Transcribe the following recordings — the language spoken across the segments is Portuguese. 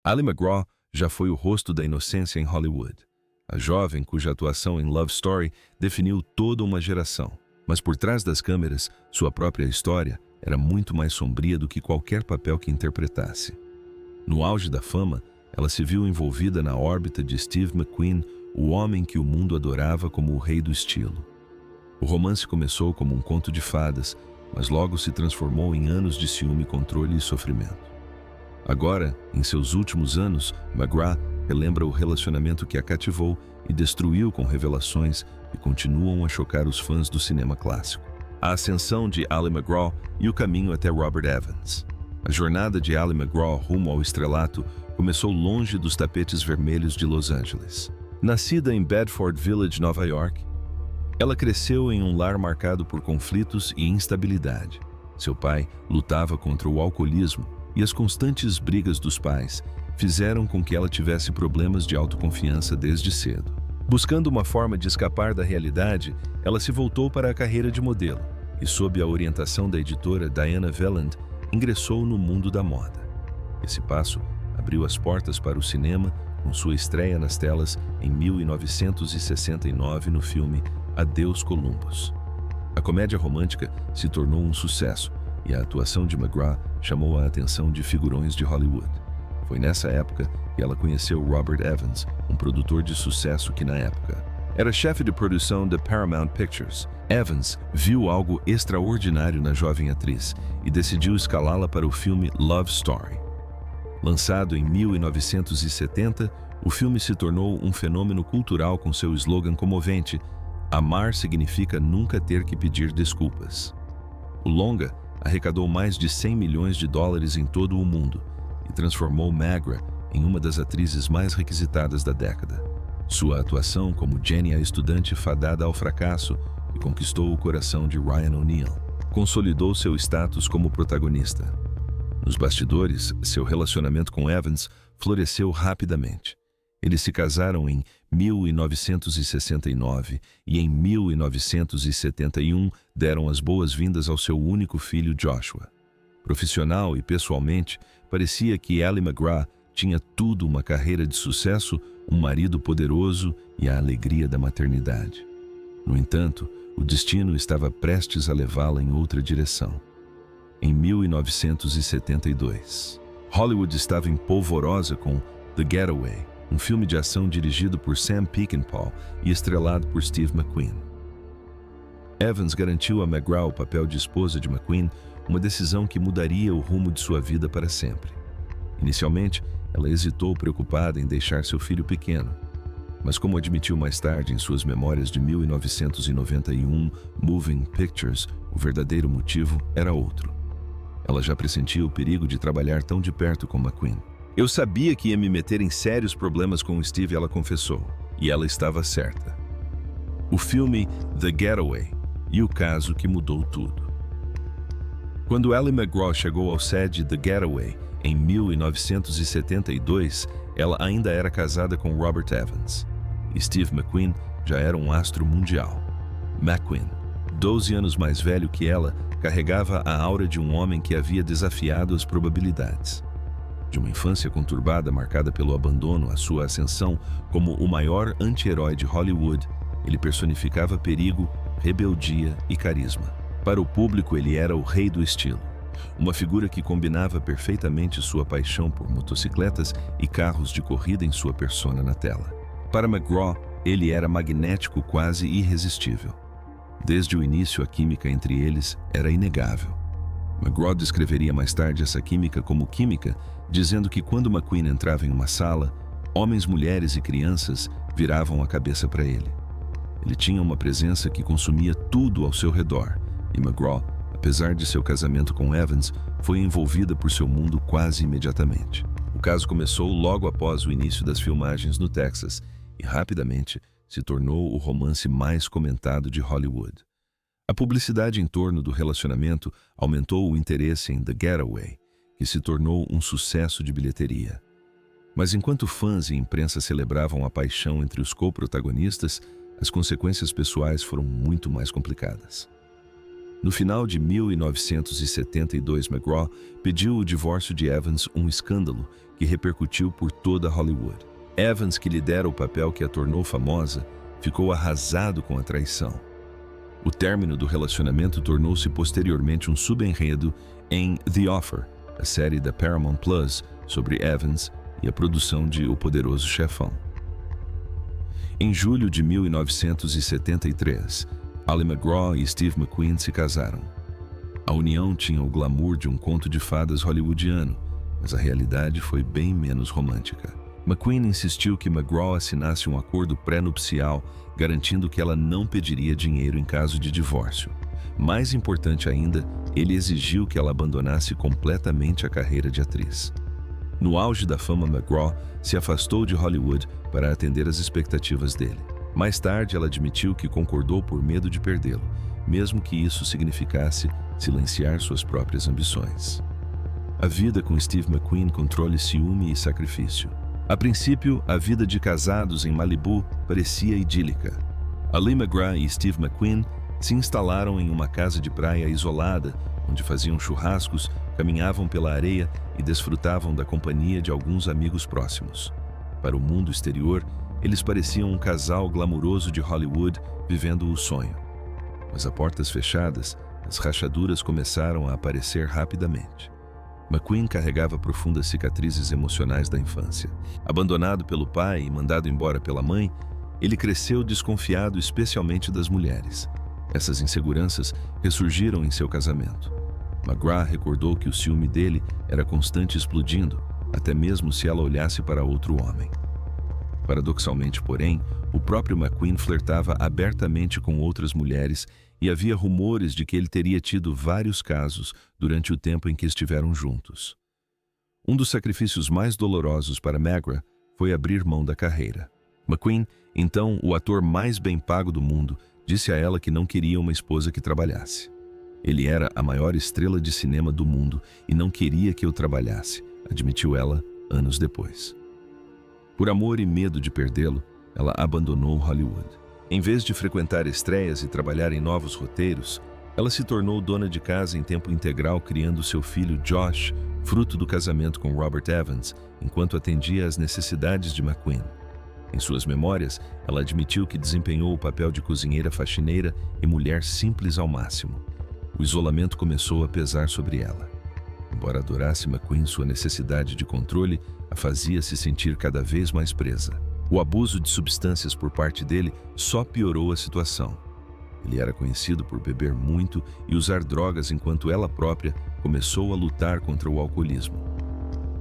Ali MacGraw já foi o rosto da inocência em Hollywood. A jovem cuja atuação em Love Story definiu toda uma geração. Mas por trás das câmeras, sua própria história era muito mais sombria do que qualquer papel que interpretasse. No auge da fama, ela se viu envolvida na órbita de Steve McQueen, o homem que o mundo adorava como o rei do estilo. O romance começou como um conto de fadas, mas logo se transformou em anos de ciúme, controle e sofrimento. Agora, em seus últimos anos, MacGraw relembra o relacionamento que a cativou e destruiu com revelações que continuam a chocar os fãs do cinema clássico. A ascensão de Ali MacGraw e o caminho até Robert Evans. A jornada de Ali MacGraw rumo ao estrelato começou longe dos tapetes vermelhos de Los Angeles. Nascida em Bedford Village, Nova York, ela cresceu em um lar marcado por conflitos e instabilidade. Seu pai lutava contra o alcoolismo e as constantes brigas dos pais fizeram com que ela tivesse problemas de autoconfiança desde cedo. Buscando uma forma de escapar da realidade, ela se voltou para a carreira de modelo e, sob a orientação da editora Diana Velland, ingressou no mundo da moda. Esse passo abriu as portas para o cinema com sua estreia nas telas em 1969 no filme Adeus Columbus. A comédia romântica se tornou um sucesso e a atuação de MacGraw chamou a atenção de figurões de Hollywood. Foi nessa época que ela conheceu Robert Evans, um produtor de sucesso que, na época, era chefe de produção da Paramount Pictures. Evans viu algo extraordinário na jovem atriz e decidiu escalá-la para o filme Love Story. Lançado em 1970, o filme se tornou um fenômeno cultural com seu slogan comovente: "Amar significa nunca ter que pedir desculpas". O longa arrecadou mais de 100 milhões de dólares em todo o mundo e transformou MacGraw em uma das atrizes mais requisitadas da década. Sua atuação como Jenny, a estudante fadada ao fracasso, que conquistou o coração de Ryan O'Neal, consolidou seu status como protagonista. Nos bastidores, seu relacionamento com Evans floresceu rapidamente. Eles se casaram em 1969 e em 1971 deram as boas-vindas ao seu único filho Joshua. Profissional e pessoalmente, parecia que Ali MacGraw tinha tudo: uma carreira de sucesso, um marido poderoso e a alegria da maternidade. No entanto, o destino estava prestes a levá-la em outra direção. Em 1972, Hollywood estava em polvorosa com The Getaway, um filme de ação dirigido por Sam Peckinpah e estrelado por Steve McQueen. Evans garantiu a MacGraw o papel de esposa de McQueen, uma decisão que mudaria o rumo de sua vida para sempre. Inicialmente, ela hesitou, preocupada em deixar seu filho pequeno, mas como admitiu mais tarde em suas memórias de 1991, Moving Pictures, o verdadeiro motivo era outro. Ela já pressentia o perigo de trabalhar tão de perto com McQueen. "Eu sabia que ia me meter em sérios problemas com o Steve", ela confessou, e ela estava certa. O filme The Getaway e o caso que mudou tudo. Quando Ali MacGraw chegou ao set de The Getaway em 1972, ela ainda era casada com Robert Evans. Steve McQueen já era um astro mundial. McQueen, 12 anos mais velho que ela, carregava a aura de um homem que havia desafiado as probabilidades. De uma infância conturbada marcada pelo abandono à sua ascensão como o maior anti-herói de Hollywood, ele personificava perigo, rebeldia e carisma. Para o público, ele era o rei do estilo, uma figura que combinava perfeitamente sua paixão por motocicletas e carros de corrida em sua persona na tela. Para MacGraw, ele era magnético, quase irresistível. Desde o início, a química entre eles era inegável. MacGraw descreveria mais tarde essa química como química, dizendo que quando McQueen entrava em uma sala, homens, mulheres e crianças viravam a cabeça para ele. Ele tinha uma presença que consumia tudo ao seu redor, e MacGraw, apesar de seu casamento com Evans, foi envolvida por seu mundo quase imediatamente. O caso começou logo após o início das filmagens no Texas e rapidamente se tornou o romance mais comentado de Hollywood. A publicidade em torno do relacionamento aumentou o interesse em The Getaway, que se tornou um sucesso de bilheteria. Mas enquanto fãs e imprensa celebravam a paixão entre os co-protagonistas, as consequências pessoais foram muito mais complicadas. No final de 1972, McGraw pediu o divórcio de Evans, um escândalo que repercutiu por toda Hollywood. Evans, que lhe dera o papel que a tornou famosa, ficou arrasado com a traição. O término do relacionamento tornou-se posteriormente um subenredo em The Offer, a série da Paramount Plus sobre Evans e a produção de O Poderoso Chefão. Em julho de 1973, Ali MacGraw e Steve McQueen se casaram. A união tinha o glamour de um conto de fadas hollywoodiano, mas a realidade foi bem menos romântica. McQueen insistiu que McGraw assinasse um acordo pré-nupcial, garantindo que ela não pediria dinheiro em caso de divórcio. Mais importante ainda, ele exigiu que ela abandonasse completamente a carreira de atriz. No auge da fama, McGraw se afastou de Hollywood para atender às expectativas dele. Mais tarde, ela admitiu que concordou por medo de perdê-lo, mesmo que isso significasse silenciar suas próprias ambições. A vida com Steve McQueen controle ciúme e sacrifício. A princípio, a vida de casados em Malibu parecia idílica. Ali MacGraw e Steve McQueen se instalaram em uma casa de praia isolada, onde faziam churrascos, caminhavam pela areia e desfrutavam da companhia de alguns amigos próximos. Para o mundo exterior, eles pareciam um casal glamuroso de Hollywood vivendo o sonho. Mas a portas fechadas, as rachaduras começaram a aparecer rapidamente. McQueen carregava profundas cicatrizes emocionais da infância. Abandonado pelo pai e mandado embora pela mãe, ele cresceu desconfiado especialmente das mulheres. Essas inseguranças ressurgiram em seu casamento. McGraw recordou que o ciúme dele era constante, explodindo, até mesmo se ela olhasse para outro homem. Paradoxalmente, porém, o próprio McQueen flertava abertamente com outras mulheres e havia rumores de que ele teria tido vários casos durante o tempo em que estiveram juntos. Um dos sacrifícios mais dolorosos para McGraw foi abrir mão da carreira. McQueen, então o ator mais bem pago do mundo, disse a ela que não queria uma esposa que trabalhasse. Ele era a maior estrela de cinema do mundo e não queria que eu trabalhasse, admitiu ela anos depois. Por amor e medo de perdê-lo, ela abandonou Hollywood. Em vez de frequentar estreias e trabalhar em novos roteiros, ela se tornou dona de casa em tempo integral, criando seu filho Josh, fruto do casamento com Robert Evans, enquanto atendia às necessidades de McQueen. Em suas memórias, ela admitiu que desempenhou o papel de cozinheira faxineira e mulher simples ao máximo. O isolamento começou a pesar sobre ela. Embora adorasse McQueen, sua necessidade de controle a fazia se sentir cada vez mais presa. O abuso de substâncias por parte dele só piorou a situação. Ele era conhecido por beber muito e usar drogas, enquanto ela própria começou a lutar contra o alcoolismo.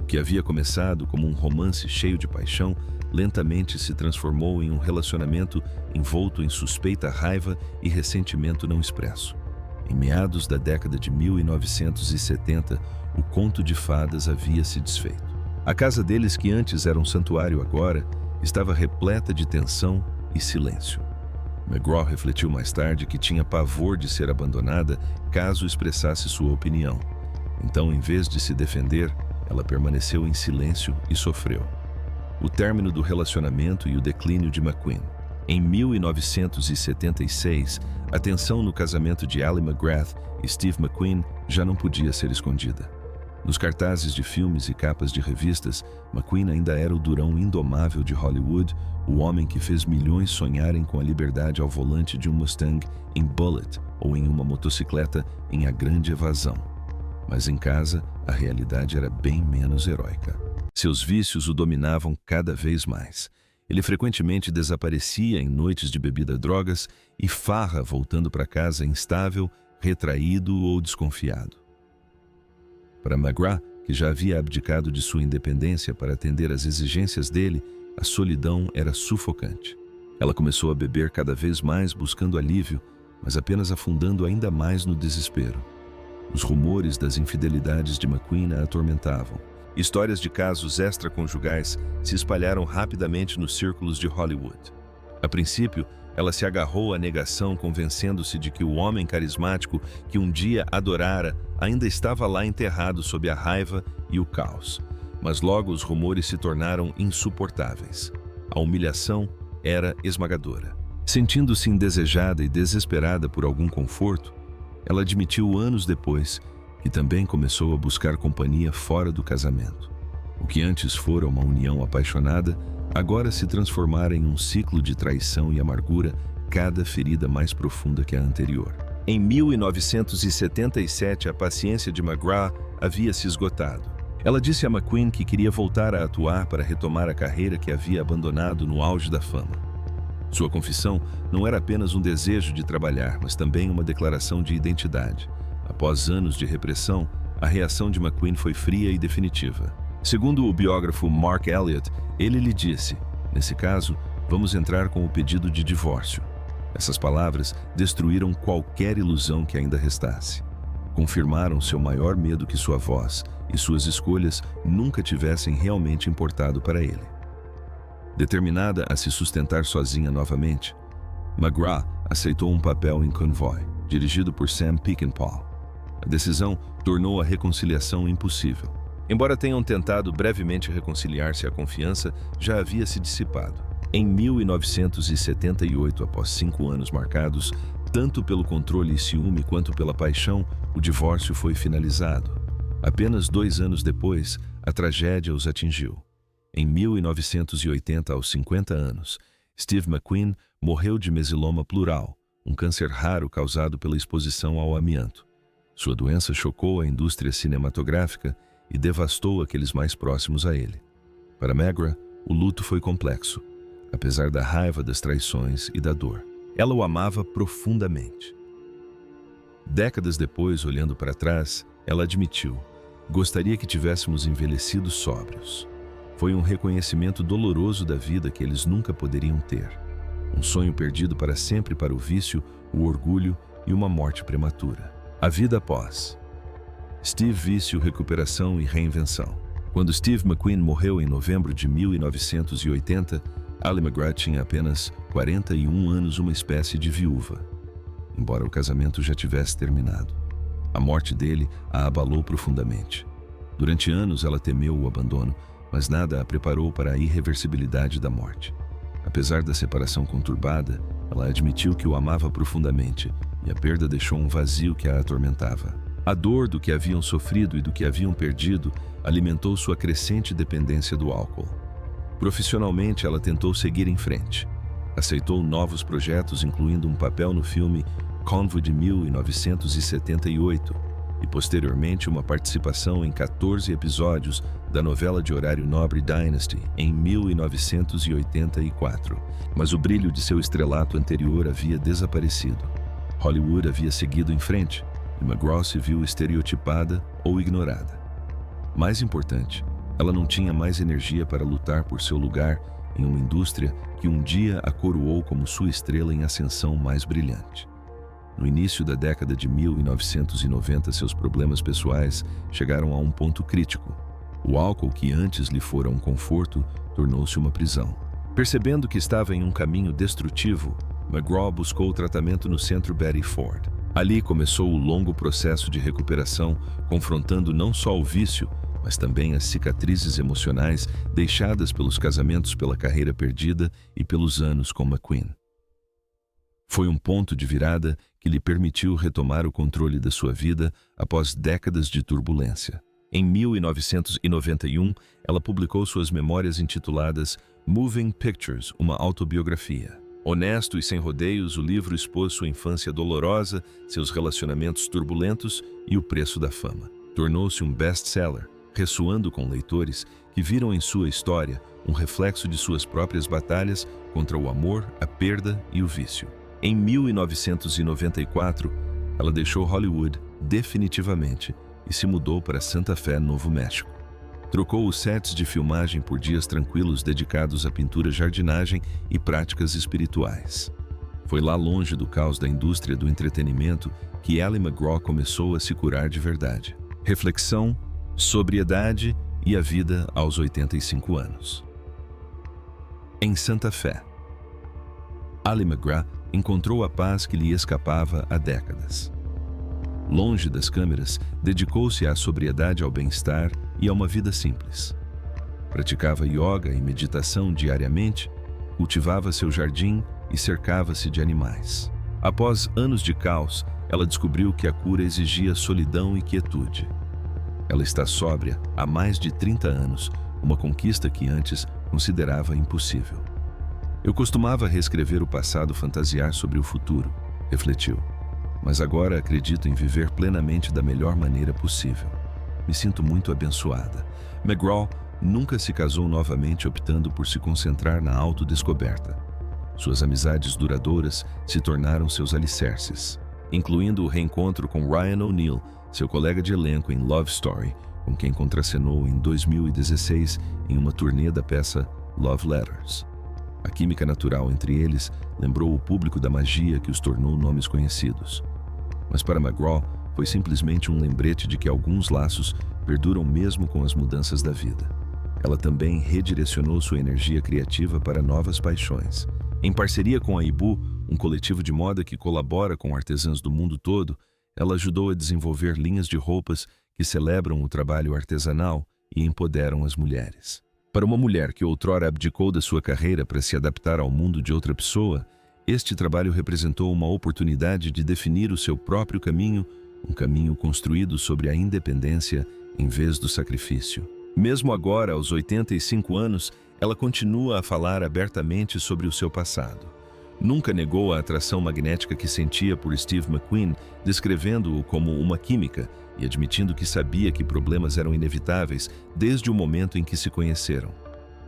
O que havia começado como um romance cheio de paixão lentamente se transformou em um relacionamento envolto em suspeita, raiva e ressentimento não expresso. Em meados da década de 1970, o conto de fadas havia se desfeito. A casa deles, que antes era um santuário, agora estava repleta de tensão e silêncio. McGraw refletiu mais tarde que tinha pavor de ser abandonada caso expressasse sua opinião. Então, em vez de se defender, ela permaneceu em silêncio e sofreu. O término do relacionamento e o declínio de McQueen. Em 1976, a tensão no casamento de Ali MacGraw e Steve McQueen já não podia ser escondida. Nos cartazes de filmes e capas de revistas, McQueen ainda era o durão indomável de Hollywood, o homem que fez milhões sonharem com a liberdade ao volante de um Mustang em Bullitt ou em uma motocicleta em A Grande Evasão. Mas em casa, a realidade era bem menos heróica. Seus vícios o dominavam cada vez mais. Ele frequentemente desaparecia em noites de bebida, drogas e farra, voltando para casa instável, retraído ou desconfiado. Para McGraw, que já havia abdicado de sua independência para atender às exigências dele, a solidão era sufocante. Ela começou a beber cada vez mais, buscando alívio, mas apenas afundando ainda mais no desespero. Os rumores das infidelidades de McQueen a atormentavam. Histórias de casos extraconjugais se espalharam rapidamente nos círculos de Hollywood. A princípio, ela se agarrou à negação, convencendo-se de que o homem carismático que um dia adorara ainda estava lá enterrado sob a raiva e o caos. Mas logo os rumores se tornaram insuportáveis. A humilhação era esmagadora. Sentindo-se indesejada e desesperada por algum conforto, Ela admitiu anos depois que também começou a buscar companhia fora do casamento. O que antes fora uma união apaixonada, agora se transformara em um ciclo de traição e amargura, cada ferida mais profunda que a anterior. Em 1977, a paciência de McGraw havia se esgotado. Ela disse a McQueen que queria voltar a atuar para retomar a carreira que havia abandonado no auge da fama. Sua confissão não era apenas um desejo de trabalhar, mas também uma declaração de identidade. Após anos de repressão, a reação de McQueen foi fria e definitiva. Segundo o biógrafo Mark Elliott, ele lhe disse: "Nesse caso, vamos entrar com o pedido de divórcio." Essas palavras destruíram qualquer ilusão que ainda restasse. Confirmaram seu maior medo que sua voz e suas escolhas nunca tivessem realmente importado para ele. Determinada a se sustentar sozinha novamente, McGraw aceitou um papel em Convoy, dirigido por Sam Peckinpah. A decisão tornou a reconciliação impossível. Embora tenham tentado brevemente reconciliar-se, a confiança já havia se dissipado. Em 1978, após 5 anos marcados, tanto pelo controle e ciúme quanto pela paixão, o divórcio foi finalizado. Apenas 2 anos depois, a tragédia os atingiu. Em 1980, aos 50 anos, Steve McQueen morreu de mesiloma pleural, um câncer raro causado pela exposição ao amianto. Sua doença chocou a indústria cinematográfica e devastou aqueles mais próximos a ele. Para McGraw, o luto foi complexo, apesar da raiva das traições e da dor. Ela o amava profundamente. Décadas depois, olhando para trás, ela admitiu: "Gostaria que tivéssemos envelhecido sóbrios." Foi um reconhecimento doloroso da vida que eles nunca poderiam ter. Um sonho perdido para sempre para o vício, o orgulho e uma morte prematura. A vida após. Steve, vício, recuperação e reinvenção. Quando Steve McQueen morreu em novembro de 1980, Ali McGraw tinha apenas 41 anos, uma espécie de viúva, embora o casamento já tivesse terminado. A morte dele a abalou profundamente. Durante anos ela temeu o abandono, mas nada a preparou para a irreversibilidade da morte. Apesar da separação conturbada, ela admitiu que o amava profundamente, e a perda deixou um vazio que a atormentava. A dor do que haviam sofrido e do que haviam perdido alimentou sua crescente dependência do álcool. Profissionalmente, ela tentou seguir em frente. Aceitou novos projetos, incluindo um papel no filme Convoy de 1978 e, posteriormente, uma participação em 14 episódios da novela de horário nobre Dynasty, em 1984. Mas o brilho de seu estrelato anterior havia desaparecido. Hollywood havia seguido em frente, e McGraw se viu estereotipada ou ignorada. Mais importante, ela não tinha mais energia para lutar por seu lugar em uma indústria que um dia a coroou como sua estrela em ascensão mais brilhante. No início da década de 1990, seus problemas pessoais chegaram a um ponto crítico. O álcool, que antes lhe fora um conforto, tornou-se uma prisão. Percebendo que estava em um caminho destrutivo, McGraw buscou tratamento no Centro Betty Ford. Ali começou o longo processo de recuperação, confrontando não só o vício, mas também as cicatrizes emocionais deixadas pelos casamentos, pela carreira perdida e pelos anos com McQueen. Foi um ponto de virada que lhe permitiu retomar o controle da sua vida após décadas de turbulência. Em 1991, ela publicou suas memórias intituladas Moving Pictures, uma autobiografia. Honesto e sem rodeios, o livro expôs sua infância dolorosa, seus relacionamentos turbulentos e o preço da fama. Tornou-se um best-seller, ressoando com leitores que viram em sua história um reflexo de suas próprias batalhas contra o amor, a perda e o vício. Em 1994, ela deixou Hollywood definitivamente e se mudou para Santa Fé, Novo México. Trocou os sets de filmagem por dias tranquilos dedicados à pintura, jardinagem e práticas espirituais. Foi lá, longe do caos da indústria do entretenimento, que Ali McGraw começou a se curar de verdade. Reflexão, sobriedade e a vida aos 85 anos. Em Santa Fé, Ali McGraw encontrou a paz que lhe escapava há décadas. Longe das câmeras, dedicou-se à sobriedade, ao bem-estar e a uma vida simples. Praticava yoga e meditação diariamente, cultivava seu jardim e cercava-se de animais. Após anos de caos, ela descobriu que a cura exigia solidão e quietude. Ela está sóbria há mais de 30 anos, uma conquista que antes considerava impossível. Eu costumava reescrever o passado, fantasiar sobre o futuro, refletiu. Mas agora acredito em viver plenamente da melhor maneira possível. Me sinto muito abençoada. McGraw nunca se casou novamente, optando por se concentrar na autodescoberta. Suas amizades duradouras se tornaram seus alicerces, incluindo o reencontro com Ryan O'Neal, seu colega de elenco em Love Story, com quem contracenou em 2016 em uma turnê da peça Love Letters. A química natural entre eles lembrou o público da magia que os tornou nomes conhecidos. Mas para McGraw, foi simplesmente um lembrete de que alguns laços perduram mesmo com as mudanças da vida. Ela também redirecionou sua energia criativa para novas paixões. Em parceria com a Ibu, um coletivo de moda que colabora com artesãs do mundo todo, ela ajudou a desenvolver linhas de roupas que celebram o trabalho artesanal e empoderam as mulheres. Para uma mulher que outrora abdicou da sua carreira para se adaptar ao mundo de outra pessoa, este trabalho representou uma oportunidade de definir o seu próprio caminho, um caminho construído sobre a independência em vez do sacrifício. Mesmo agora, aos 85 anos, ela continua a falar abertamente sobre o seu passado. Nunca negou a atração magnética que sentia por Steve McQueen, descrevendo-o como uma química e admitindo que sabia que problemas eram inevitáveis desde o momento em que se conheceram.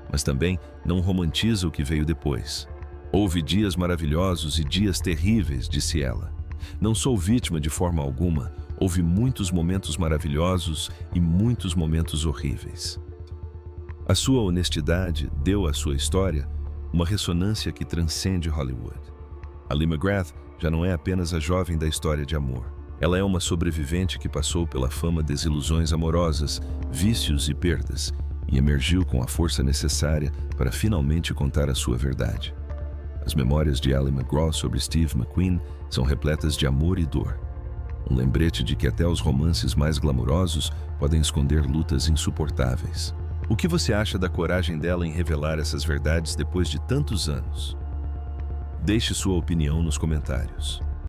Mas também não romantiza o que veio depois. Houve dias maravilhosos e dias terríveis, disse ela. Não sou vítima de forma alguma. Houve muitos momentos maravilhosos e muitos momentos horríveis. A sua honestidade deu à sua história uma ressonância que transcende Hollywood. Ali McGrath já não é apenas a jovem da história de amor. Ela é uma sobrevivente que passou pela fama, desilusões amorosas, vícios e perdas, e emergiu com a força necessária para finalmente contar a sua verdade. As memórias de Ali McGraw sobre Steve McQueen são repletas de amor e dor. Um lembrete de que até os romances mais glamurosos podem esconder lutas insuportáveis. O que você acha da coragem dela em revelar essas verdades depois de tantos anos? Deixe sua opinião nos comentários.